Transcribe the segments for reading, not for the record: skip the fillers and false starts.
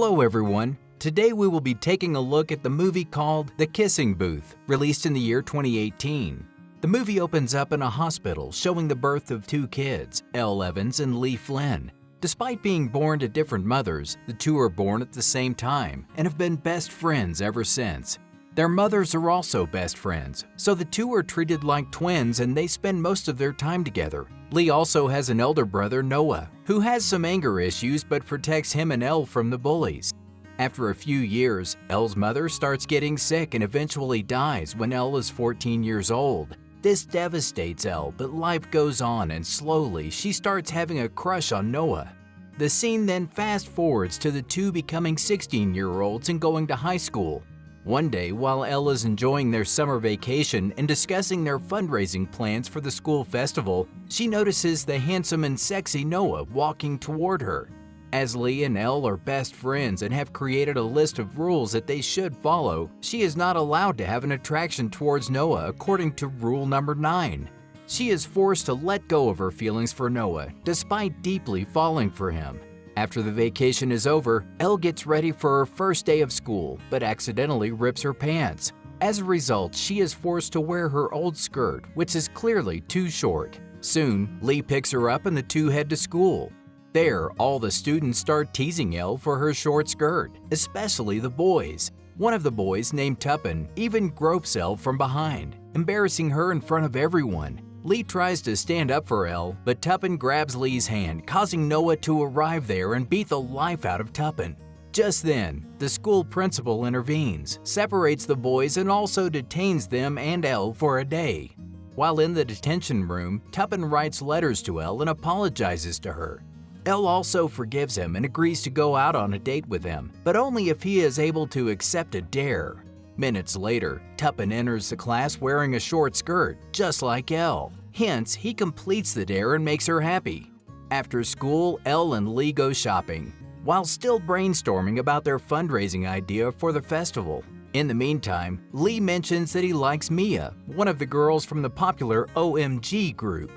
Hello everyone! Today we will be taking a look at the movie called The Kissing Booth, released in the year 2018. The movie opens up in a hospital showing the birth of two kids, Elle Evans and Lee Flynn. Despite being born to different mothers, the two are born at the same time and have been best friends ever since. Their mothers are also best friends, so the two are treated like twins and they spend most of their time together. Lee also has an elder brother, Noah, who has some anger issues but protects him and Elle from the bullies. After a few years, Elle's mother starts getting sick and eventually dies when Elle is 14 years old. This devastates Elle, but life goes on and slowly she starts having a crush on Noah. The scene then fast forwards to the two becoming 16-year-olds and going to high school. One day, while Elle is enjoying their summer vacation and discussing their fundraising plans for the school festival, she notices the handsome and sexy Noah walking toward her. As Lee and Elle are best friends and have created a list of rules that they should follow, she is not allowed to have an attraction towards Noah according to rule number 9. She is forced to let go of her feelings for Noah, despite deeply falling for him. After the vacation is over, Elle gets ready for her first day of school, but accidentally rips her pants. As a result, she is forced to wear her old skirt, which is clearly too short. Soon, Lee picks her up and the two head to school. There, all the students start teasing Elle for her short skirt, especially the boys. One of the boys, named Tuppen, even gropes Elle from behind, embarrassing her in front of everyone. Lee tries to stand up for Elle, but Tuppen grabs Lee's hand, causing Noah to arrive there and beat the life out of Tuppen. Just then, the school principal intervenes, separates the boys and also detains them and Elle for a day. While in the detention room, Tuppen writes letters to Elle and apologizes to her. Elle also forgives him and agrees to go out on a date with him, but only if he is able to accept a dare. Minutes later, Tuppen enters the class wearing a short skirt, just like Elle. Hence, he completes the dare and makes her happy. After school, Elle and Lee go shopping, while still brainstorming about their fundraising idea for the festival. In the meantime, Lee mentions that he likes Mia, one of the girls from the popular OMG group.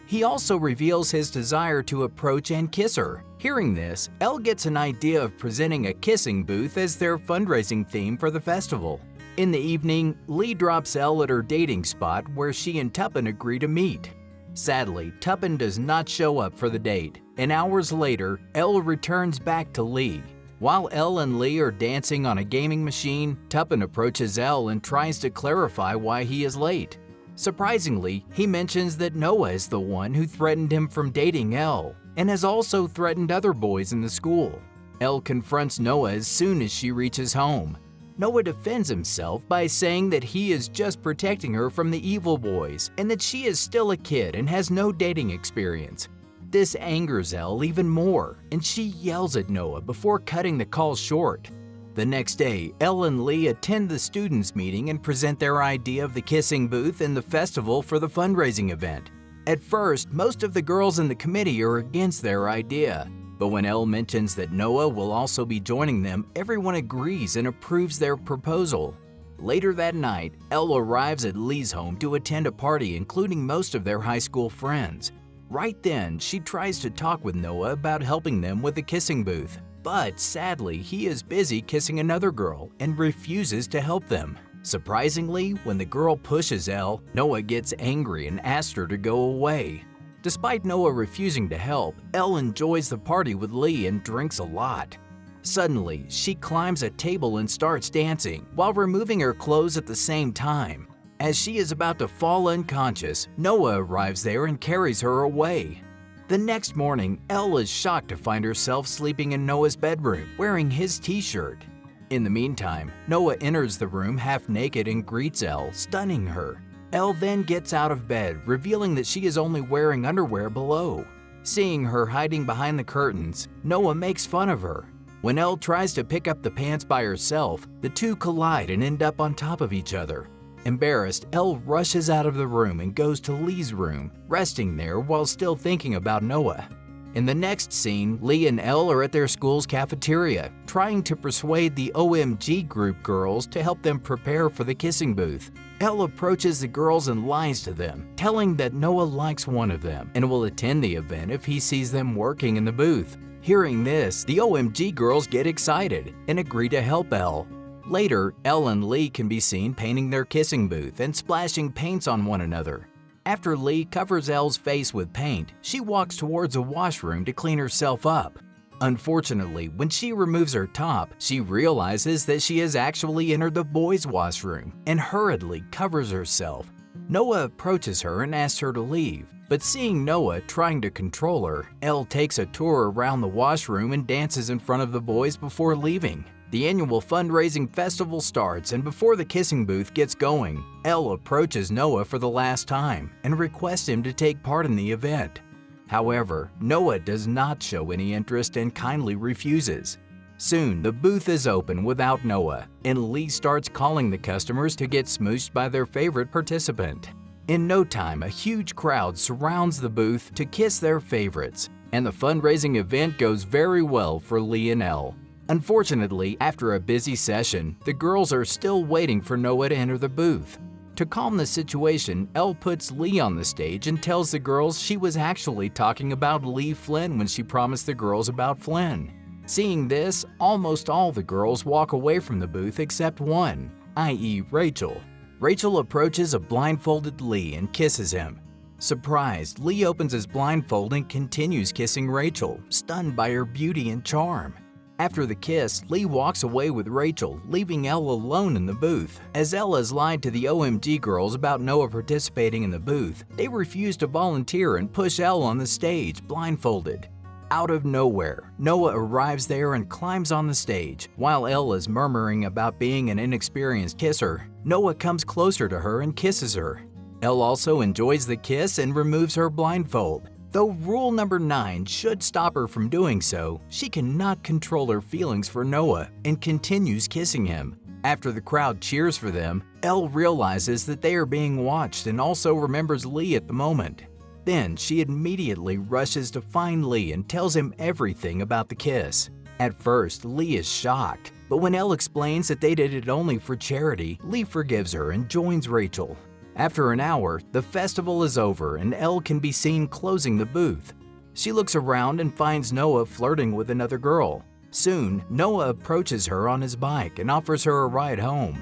He also reveals his desire to approach and kiss her. Hearing this, Elle gets an idea of presenting a kissing booth as their fundraising theme for the festival. In the evening, Lee drops Elle at her dating spot where she and Tuppen agree to meet. Sadly, Tuppen does not show up for the date, and hours later, Elle returns back to Lee. While Elle and Lee are dancing on a gaming machine, Tuppen approaches Elle and tries to clarify why he is late. Surprisingly, he mentions that Noah is the one who threatened him from dating Elle, and has also threatened other boys in the school. Elle confronts Noah as soon as she reaches home. Noah defends himself by saying that he is just protecting her from the evil boys and that she is still a kid and has no dating experience. This angers Elle even more, and she yells at Noah before cutting the call short. The next day, Elle and Lee attend the students' meeting and present their idea of the kissing booth and the festival for the fundraising event. At first, most of the girls in the committee are against their idea, but when Elle mentions that Noah will also be joining them, everyone agrees and approves their proposal. Later that night, Elle arrives at Lee's home to attend a party including most of their high school friends. Right then, she tries to talk with Noah about helping them with the kissing booth. But sadly, he is busy kissing another girl and refuses to help them. Surprisingly, when the girl pushes Elle, Noah gets angry and asks her to go away. Despite Noah refusing to help, Elle enjoys the party with Lee and drinks a lot. Suddenly, she climbs a table and starts dancing, while removing her clothes at the same time. As she is about to fall unconscious, Noah arrives there and carries her away. The next morning, Elle is shocked to find herself sleeping in Noah's bedroom, wearing his t-shirt. In the meantime, Noah enters the room half naked and greets Elle, stunning her. Elle then gets out of bed, revealing that she is only wearing underwear below. Seeing her hiding behind the curtains, Noah makes fun of her. When Elle tries to pick up the pants by herself, the two collide and end up on top of each other. Embarrassed, Elle rushes out of the room and goes to Lee's room, resting there while still thinking about Noah. In the next scene, Lee and Elle are at their school's cafeteria, trying to persuade the OMG group girls to help them prepare for the kissing booth. Elle approaches the girls and lies to them, telling that Noah likes one of them and will attend the event if he sees them working in the booth. Hearing this, the OMG girls get excited and agree to help Elle. Later, Elle and Lee can be seen painting their kissing booth and splashing paints on one another. After Lee covers Elle's face with paint, she walks towards a washroom to clean herself up. Unfortunately, when she removes her top, she realizes that she has actually entered the boys' washroom and hurriedly covers herself. Noah approaches her and asks her to leave, but seeing Noah trying to control her, Elle takes a tour around the washroom and dances in front of the boys before leaving. The annual fundraising festival starts, and before the kissing booth gets going, Elle approaches Noah for the last time and requests him to take part in the event. However, Noah does not show any interest and kindly refuses. Soon, the booth is open without Noah, and Lee starts calling the customers to get smooshed by their favorite participant. In no time, a huge crowd surrounds the booth to kiss their favorites, and the fundraising event goes very well for Lee and Elle. Unfortunately, after a busy session, the girls are still waiting for Noah to enter the booth. To calm the situation, Elle puts Lee on the stage and tells the girls she was actually talking about Lee Flynn when she promised the girls about Flynn. Seeing this, almost all the girls walk away from the booth except one, i.e. Rachel. Rachel approaches a blindfolded Lee and kisses him. Surprised, Lee opens his blindfold and continues kissing Rachel, stunned by her beauty and charm. After the kiss, Lee walks away with Rachel, leaving Elle alone in the booth. As Elle has lied to the OMG girls about Noah participating in the booth, they refuse to volunteer and push Elle on the stage, blindfolded. Out of nowhere, Noah arrives there and climbs on the stage. While Elle is murmuring about being an inexperienced kisser, Noah comes closer to her and kisses her. Elle also enjoys the kiss and removes her blindfold. Though rule number 9 should stop her from doing so, she cannot control her feelings for Noah and continues kissing him. After the crowd cheers for them, Elle realizes that they are being watched and also remembers Lee at the moment. Then she immediately rushes to find Lee and tells him everything about the kiss. At first, Lee is shocked, but when Elle explains that they did it only for charity, Lee forgives her and joins Rachel. After an hour, the festival is over and Elle can be seen closing the booth. She looks around and finds Noah flirting with another girl. Soon, Noah approaches her on his bike and offers her a ride home.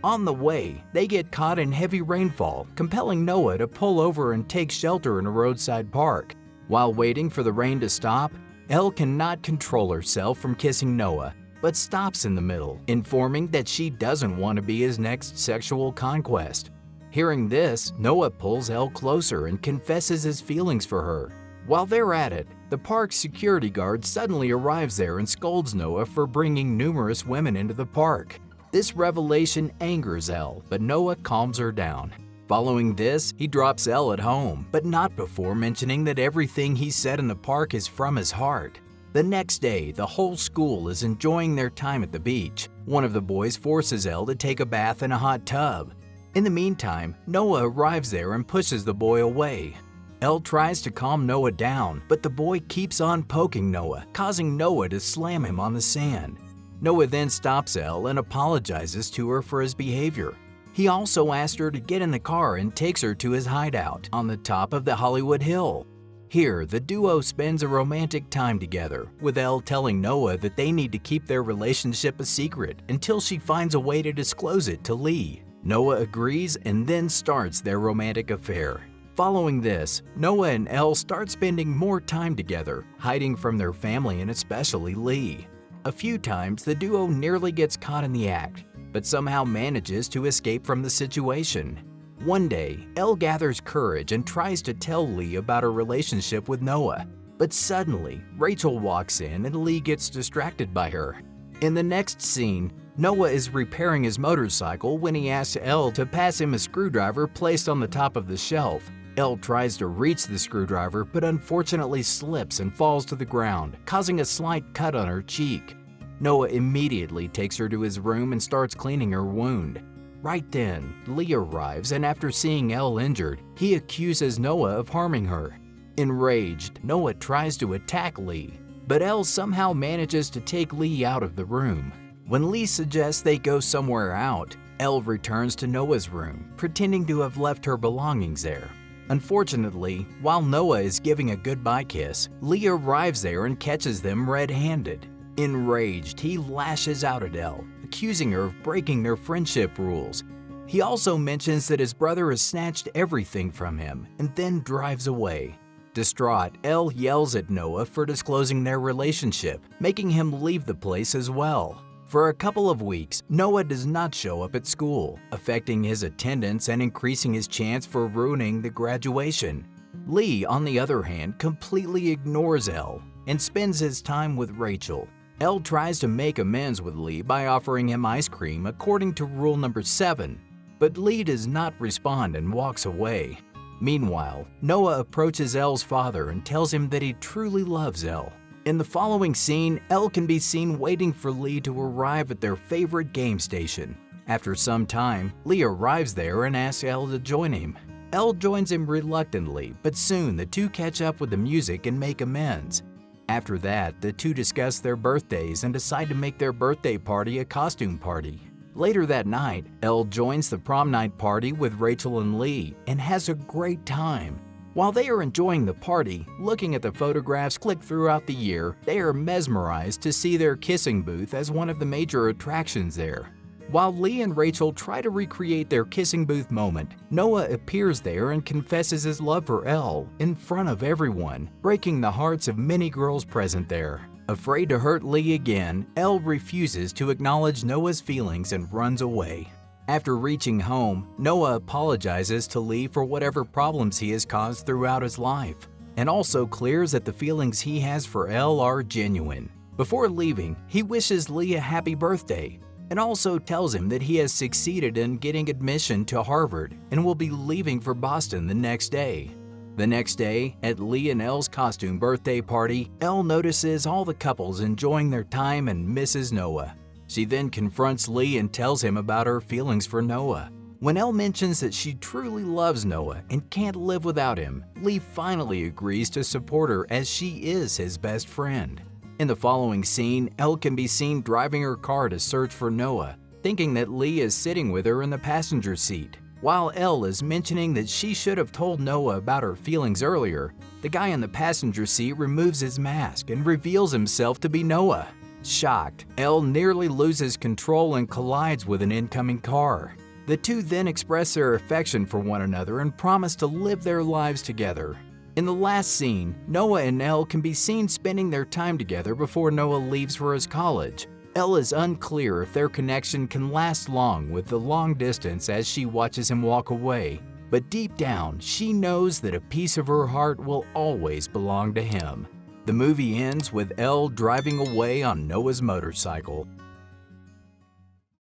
On the way, they get caught in heavy rainfall, compelling Noah to pull over and take shelter in a roadside park. While waiting for the rain to stop, Elle cannot control herself from kissing Noah, but stops in the middle, informing that she doesn't want to be his next sexual conquest. Hearing this, Noah pulls Elle closer and confesses his feelings for her. While they're at it, the park's security guard suddenly arrives there and scolds Noah for bringing numerous women into the park. This revelation angers Elle, but Noah calms her down. Following this, he drops Elle at home, but not before mentioning that everything he said in the park is from his heart. The next day, the whole school is enjoying their time at the beach. One of the boys forces Elle to take a bath in a hot tub. In the meantime, Noah arrives there and pushes the boy away. Elle tries to calm Noah down, but the boy keeps on poking Noah, causing Noah to slam him on the sand. Noah then stops Elle and apologizes to her for his behavior. He also asked her to get in the car and takes her to his hideout on the top of the Hollywood Hill. Here, the duo spends a romantic time together, with Elle telling Noah that they need to keep their relationship a secret until she finds a way to disclose it to Lee. Noah agrees and then starts their romantic affair. Following this, Noah and Elle start spending more time together, hiding from their family and especially Lee. A few times, the duo nearly gets caught in the act, but somehow manages to escape from the situation. One day, Elle gathers courage and tries to tell Lee about her relationship with Noah. But suddenly, Rachel walks in and Lee gets distracted by her. In the next scene, Noah is repairing his motorcycle when he asks Elle to pass him a screwdriver placed on the top of the shelf. Elle tries to reach the screwdriver but unfortunately slips and falls to the ground, causing a slight cut on her cheek. Noah immediately takes her to his room and starts cleaning her wound. Right then, Lee arrives and after seeing Elle injured, he accuses Noah of harming her. Enraged, Noah tries to attack Lee, but Elle somehow manages to take Lee out of the room. When Lee suggests they go somewhere out, Elle returns to Noah's room, pretending to have left her belongings there. Unfortunately, while Noah is giving a goodbye kiss, Lee arrives there and catches them red-handed. Enraged, he lashes out at Elle, accusing her of breaking their friendship rules. He also mentions that his brother has snatched everything from him and then drives away. Distraught, Elle yells at Noah for disclosing their relationship, making him leave the place as well. For a couple of weeks, Noah does not show up at school, affecting his attendance and increasing his chance for ruining the graduation. Lee, on the other hand, completely ignores Elle and spends his time with Rachel. Elle tries to make amends with Lee by offering him ice cream according to rule number 7, but Lee does not respond and walks away. Meanwhile, Noah approaches Elle's father and tells him that he truly loves Elle. In the following scene, Elle can be seen waiting for Lee to arrive at their favorite game station. After some time, Lee arrives there and asks Elle to join him. Elle joins him reluctantly, but soon the two catch up with the music and make amends. After that, the two discuss their birthdays and decide to make their birthday party a costume party. Later that night, Elle joins the prom night party with Rachel and Lee and has a great time. While they are enjoying the party, looking at the photographs clicked throughout the year, they are mesmerized to see their kissing booth as one of the major attractions there. While Lee and Rachel try to recreate their kissing booth moment, Noah appears there and confesses his love for Elle in front of everyone, breaking the hearts of many girls present there. Afraid to hurt Lee again, Elle refuses to acknowledge Noah's feelings and runs away. After reaching home, Noah apologizes to Lee for whatever problems he has caused throughout his life, and also clears that the feelings he has for Elle are genuine. Before leaving, he wishes Lee a happy birthday, and also tells him that he has succeeded in getting admission to Harvard and will be leaving for Boston the next day. The next day, at Lee and Elle's costume birthday party, Elle notices all the couples enjoying their time and misses Noah. She then confronts Lee and tells him about her feelings for Noah. When Elle mentions that she truly loves Noah and can't live without him, Lee finally agrees to support her as she is his best friend. In the following scene, Elle can be seen driving her car to search for Noah, thinking that Lee is sitting with her in the passenger seat. While Elle is mentioning that she should have told Noah about her feelings earlier, the guy in the passenger seat removes his mask and reveals himself to be Noah. Shocked, Elle nearly loses control and collides with an incoming car. The two then express their affection for one another and promise to live their lives together. In the last scene, Noah and Elle can be seen spending their time together before Noah leaves for his college. Elle is unclear if their connection can last long with the long distance as she watches him walk away, but deep down, she knows that a piece of her heart will always belong to him. The movie ends with Elle driving away on Noah's motorcycle.